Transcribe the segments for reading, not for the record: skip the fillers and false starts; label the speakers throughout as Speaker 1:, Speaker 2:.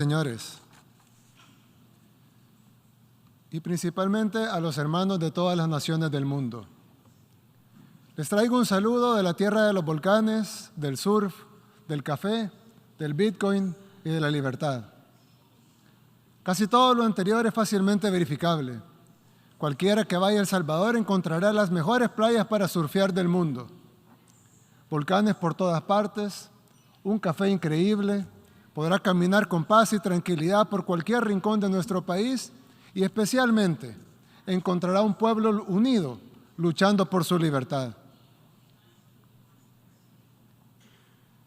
Speaker 1: Señores, y principalmente a los hermanos de todas las naciones del mundo. Les traigo un saludo de la tierra de los volcanes, del surf, del café, del Bitcoin y de la libertad. Casi todo lo anterior es fácilmente verificable. Cualquiera que vaya a El Salvador encontrará las mejores playas para surfear del mundo. Volcanes por todas partes, un café increíble, podrá caminar con paz y tranquilidad por cualquier rincón de nuestro país y especialmente encontrará un pueblo unido luchando por su libertad.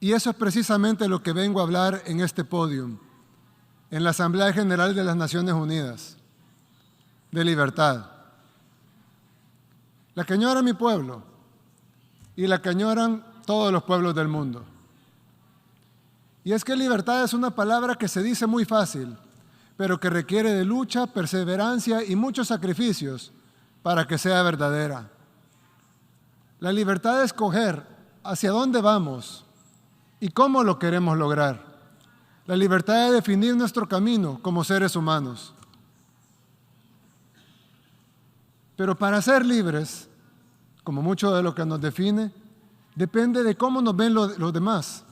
Speaker 1: Y eso es precisamente lo que vengo a hablar en este podio, en la Asamblea General de las Naciones Unidas, de libertad. La que añora mi pueblo y la que añoran todos los pueblos del mundo. Y es que libertad es una palabra que se dice muy fácil, pero que requiere de lucha, perseverancia y muchos sacrificios para que sea verdadera. La libertad de escoger hacia dónde vamos y cómo lo queremos lograr. La libertad de definir nuestro camino como seres humanos. Pero para ser libres, como mucho de lo que nos define, depende de cómo nos ven los demás,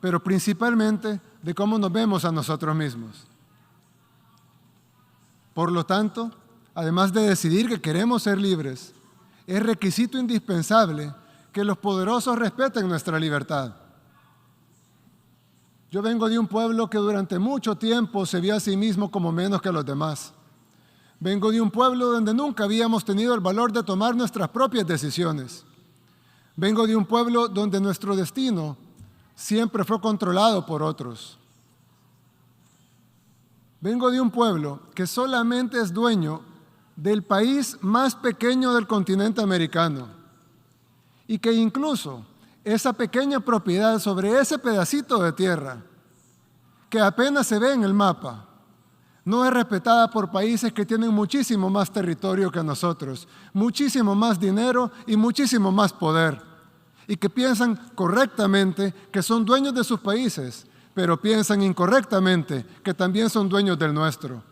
Speaker 1: pero principalmente de cómo nos vemos a nosotros mismos. Por lo tanto, además de decidir que queremos ser libres, es requisito indispensable que los poderosos respeten nuestra libertad. Yo vengo de un pueblo que durante mucho tiempo se vio a sí mismo como menos que los demás. Vengo de un pueblo donde nunca habíamos tenido el valor de tomar nuestras propias decisiones. Vengo de un pueblo donde nuestro destino siempre fue controlado por otros. Vengo de un pueblo que solamente es dueño del país más pequeño del continente americano y que incluso esa pequeña propiedad sobre ese pedacito de tierra, que apenas se ve en el mapa, no es respetada por países que tienen muchísimo más territorio que nosotros, muchísimo más dinero y muchísimo más poder, y que piensan correctamente que son dueños de sus países, pero piensan incorrectamente que también son dueños del nuestro.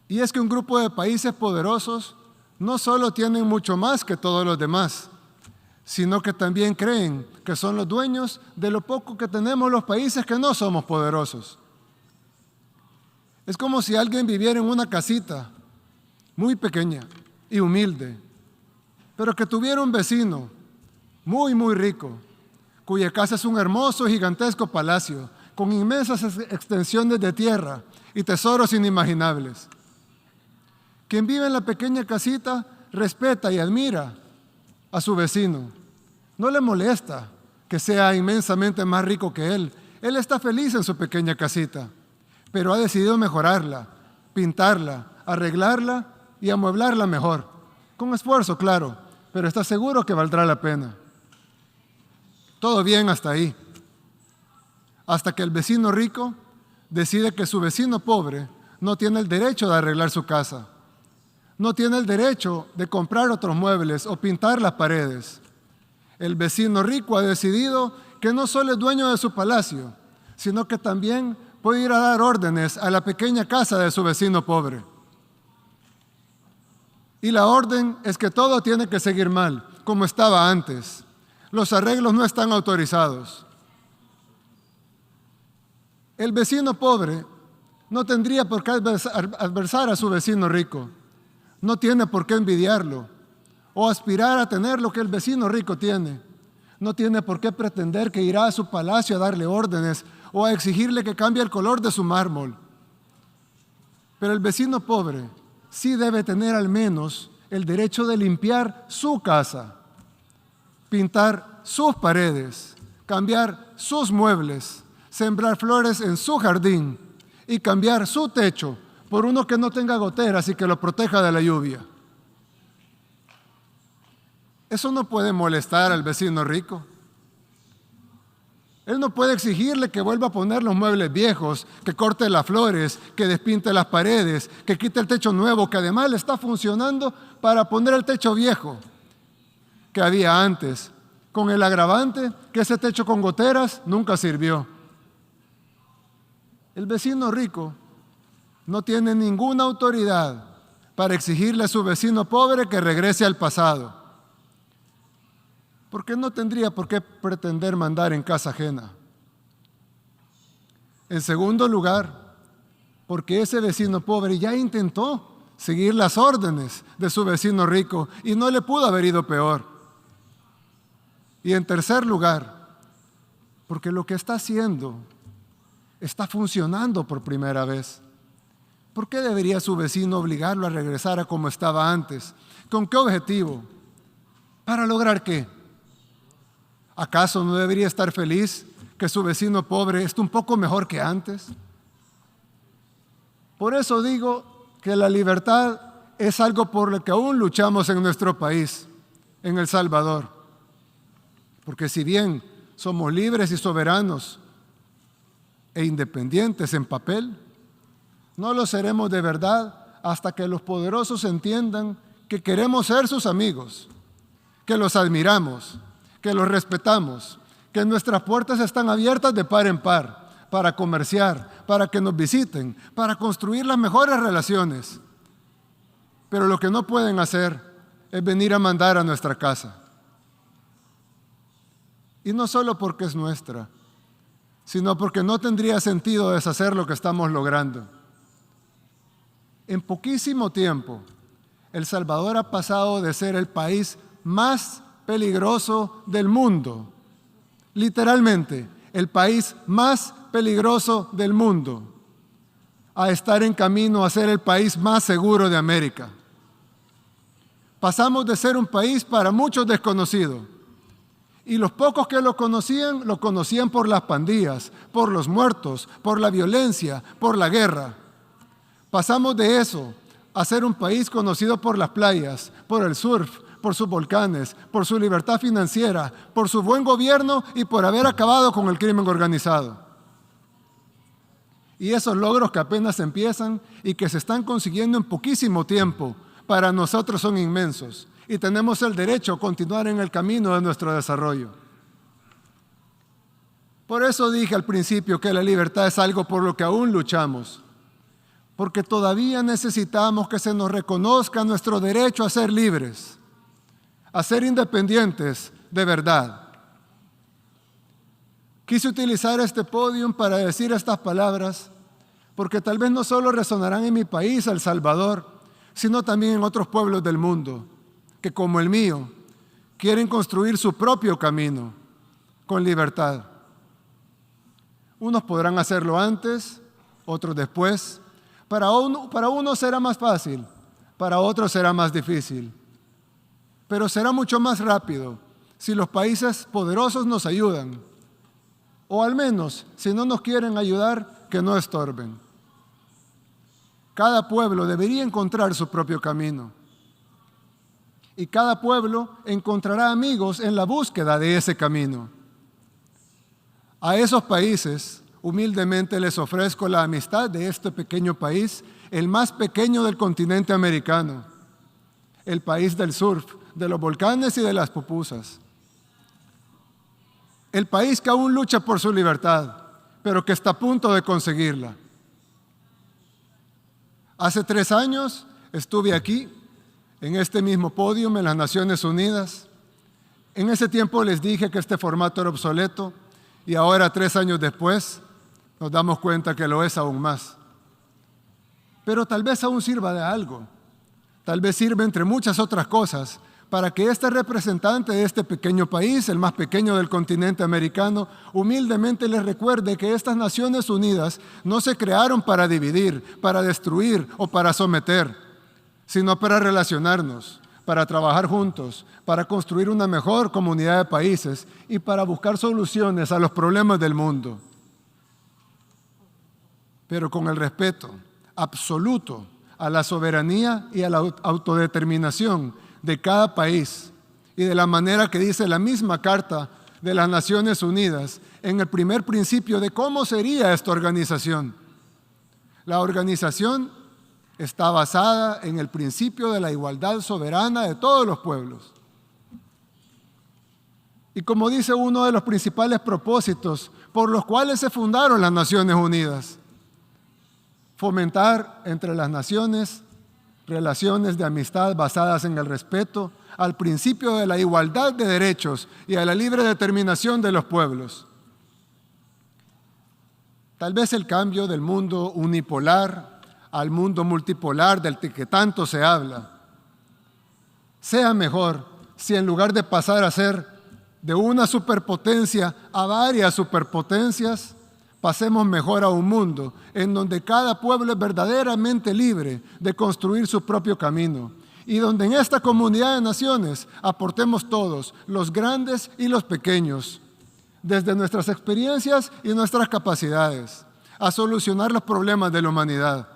Speaker 1: Y es que un grupo de países poderosos no solo tienen mucho más que todos los demás, sino que también creen que son los dueños de lo poco que tenemos los países que no somos poderosos. Es como si alguien viviera en una casita muy pequeña y humilde, pero que tuviera un vecino muy, muy rico, cuya casa es un hermoso, gigantesco palacio, con inmensas extensiones de tierra y tesoros inimaginables. Quien vive en la pequeña casita respeta y admira a su vecino. No le molesta que sea inmensamente más rico que él. Él está feliz en su pequeña casita, pero ha decidido mejorarla, pintarla, arreglarla y amueblarla mejor. Con esfuerzo, claro, pero está seguro que valdrá la pena. Todo bien hasta ahí. Hasta que el vecino rico decide que su vecino pobre no tiene el derecho de arreglar su casa. No tiene el derecho de comprar otros muebles o pintar las paredes. El vecino rico ha decidido que no solo es dueño de su palacio, sino que también puede ir a dar órdenes a la pequeña casa de su vecino pobre. Y la orden es que todo tiene que seguir mal, como estaba antes. Los arreglos no están autorizados. El vecino pobre no tendría por qué adversar a su vecino rico. No tiene por qué envidiarlo o aspirar a tener lo que el vecino rico tiene. No tiene por qué pretender que irá a su palacio a darle órdenes o a exigirle que cambie el color de su mármol. Pero el vecino pobre sí debe tener al menos el derecho de limpiar su casa, pintar sus paredes, cambiar sus muebles, sembrar flores en su jardín y cambiar su techo por uno que no tenga goteras y que lo proteja de la lluvia. Eso no puede molestar al vecino rico. Él no puede exigirle que vuelva a poner los muebles viejos, que corte las flores, que despinte las paredes, que quite el techo nuevo, que además le está funcionando para poner el techo viejo que había antes, con el agravante que ese techo con goteras nunca sirvió. El vecino rico no tiene ninguna autoridad para exigirle a su vecino pobre que regrese al pasado, porque no tendría por qué pretender mandar en casa ajena. En segundo lugar, porque ese vecino pobre ya intentó seguir las órdenes de su vecino rico y no le pudo haber ido peor. Y en tercer lugar, porque lo que está haciendo está funcionando por primera vez. ¿Por qué debería su vecino obligarlo a regresar a como estaba antes? ¿Con qué objetivo? ¿Para lograr qué? ¿Acaso no debería estar feliz que su vecino pobre esté un poco mejor que antes? Por eso digo que la libertad es algo por lo que aún luchamos en nuestro país, en El Salvador. Porque si bien somos libres y soberanos e independientes en papel, no lo seremos de verdad hasta que los poderosos entiendan que queremos ser sus amigos, que los admiramos, que los respetamos, que nuestras puertas están abiertas de par en par para comerciar, para que nos visiten, para construir las mejores relaciones. Pero lo que no pueden hacer es venir a mandar a nuestra casa. Y no solo porque es nuestra, sino porque no tendría sentido deshacer lo que estamos logrando. En poquísimo tiempo, El Salvador ha pasado de ser el país más peligroso del mundo, literalmente, el país más peligroso del mundo, a estar en camino a ser el país más seguro de América. Pasamos de ser un país para muchos desconocido, y los pocos que lo conocían por las pandillas, por los muertos, por la violencia, por la guerra. Pasamos de eso a ser un país conocido por las playas, por el surf, por sus volcanes, por su libertad financiera, por su buen gobierno y por haber acabado con el crimen organizado. Y esos logros que apenas empiezan y que se están consiguiendo en poquísimo tiempo, para nosotros son inmensos y tenemos el derecho a continuar en el camino de nuestro desarrollo. Por eso dije al principio que la libertad es algo por lo que aún luchamos, porque todavía necesitamos que se nos reconozca nuestro derecho a ser libres, a ser independientes de verdad. Quise utilizar este podio para decir estas palabras, porque tal vez no solo resonarán en mi país, El Salvador, sino también en otros pueblos del mundo, que como el mío, quieren construir su propio camino con libertad. Unos podrán hacerlo antes, otros después. Para uno será más fácil, para otros será más difícil. Pero será mucho más rápido si los países poderosos nos ayudan. O al menos, si no nos quieren ayudar, que no estorben. Cada pueblo debería encontrar su propio camino. Y cada pueblo encontrará amigos en la búsqueda de ese camino. A esos países, humildemente les ofrezco la amistad de este pequeño país, el más pequeño del continente americano, el país del surf, de los volcanes y de las pupusas. El país que aún lucha por su libertad, pero que está a punto de conseguirla. Hace 3 años estuve aquí, en este mismo podio, en las Naciones Unidas. En ese tiempo les dije que este formato era obsoleto y ahora, 3 años después, nos damos cuenta que lo es aún más. Pero tal vez aún sirva de algo. Tal vez sirve, entre muchas otras cosas, para que este representante de este pequeño país, el más pequeño del continente americano, humildemente les recuerde que estas Naciones Unidas no se crearon para dividir, para destruir o para someter, sino para relacionarnos, para trabajar juntos, para construir una mejor comunidad de países y para buscar soluciones a los problemas del mundo. Pero con el respeto absoluto a la soberanía y a la autodeterminación de cada país y de la manera que dice la misma Carta de las Naciones Unidas en el primer principio de cómo sería esta organización. La organización está basada en el principio de la igualdad soberana de todos los pueblos. Y como dice uno de los principales propósitos por los cuales se fundaron las Naciones Unidas, fomentar entre las naciones relaciones de amistad basadas en el respeto al principio de la igualdad de derechos y a la libre determinación de los pueblos. Tal vez el cambio del mundo unipolar al mundo multipolar del que tanto se habla sea mejor si en lugar de pasar a ser de una superpotencia a varias superpotencias, pasemos mejor a un mundo en donde cada pueblo es verdaderamente libre de construir su propio camino y donde en esta comunidad de naciones aportemos todos, los grandes y los pequeños, desde nuestras experiencias y nuestras capacidades, a solucionar los problemas de la humanidad.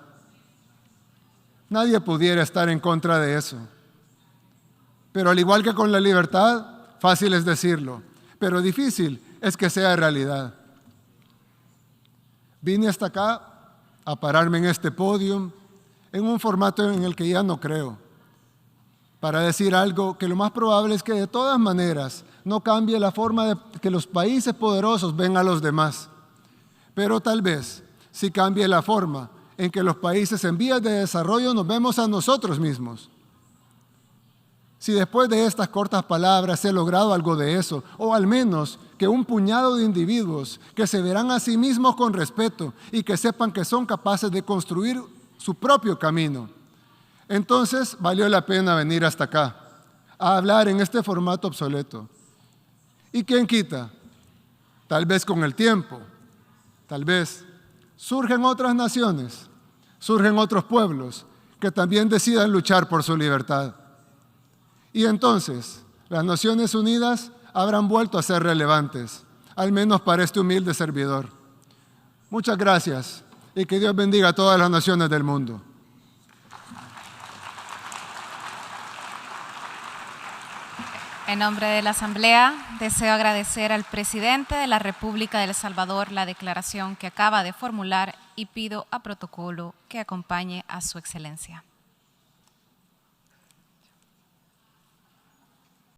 Speaker 1: Nadie pudiera estar en contra de eso. Pero al igual que con la libertad, fácil es decirlo, pero difícil es que sea realidad. Vine hasta acá a pararme en este podio, en un formato en el que ya no creo, para decir algo que lo más probable es que de todas maneras no cambie la forma de que los países poderosos ven a los demás, pero tal vez sí cambie la forma en que los países en vías de desarrollo nos vemos a nosotros mismos. Si después de estas cortas palabras he logrado algo de eso, o al menos que un puñado de individuos que se verán a sí mismos con respeto y que sepan que son capaces de construir su propio camino, entonces valió la pena venir hasta acá, a hablar en este formato obsoleto. ¿Y quién quita? Tal vez con el tiempo, tal vez surgen otras naciones, surgen otros pueblos que también decidan luchar por su libertad. Y entonces, las Naciones Unidas habrán vuelto a ser relevantes, al menos para este humilde servidor. Muchas gracias y que Dios bendiga a todas las naciones del mundo.
Speaker 2: En nombre de la Asamblea, deseo agradecer al presidente de la República de El Salvador la declaración que acaba de formular y pido a protocolo que acompañe a su excelencia.